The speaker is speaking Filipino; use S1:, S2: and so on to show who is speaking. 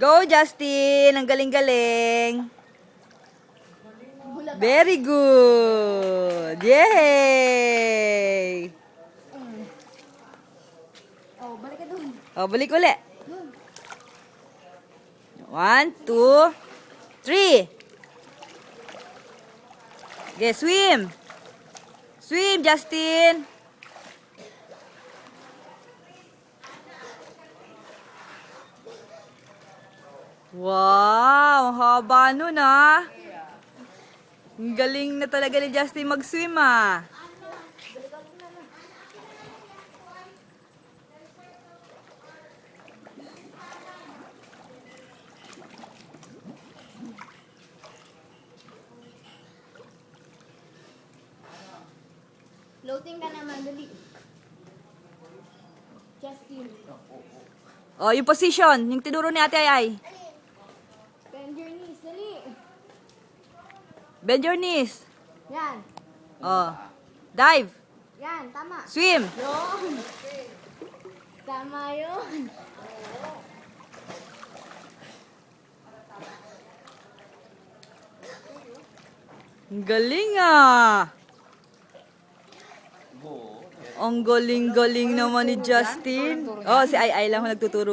S1: Go, Justin! Ang galing-galing. Very good! Yay!
S2: Oh, balik ka dun.
S1: O, balik uli. 1, 2, 3. Okay, swim. Swim, Justin. Wow, haba nun ah. Ang galing na talaga ni Justin mag-swim ah.
S2: Floating ka naman, dali. Justin.
S1: O, yung position, yung tinuro ni Ate Ay.
S2: Bend your knees, dali.
S1: Bend your knees.
S2: Yan.
S1: O, dive.
S2: Yan, tama.
S1: Swim.
S2: Yun. Tama yun.
S1: Ang galing ah. Ang galing-galing naman ni Justin. Oh, si Ay Ay lang ang nagtuturo.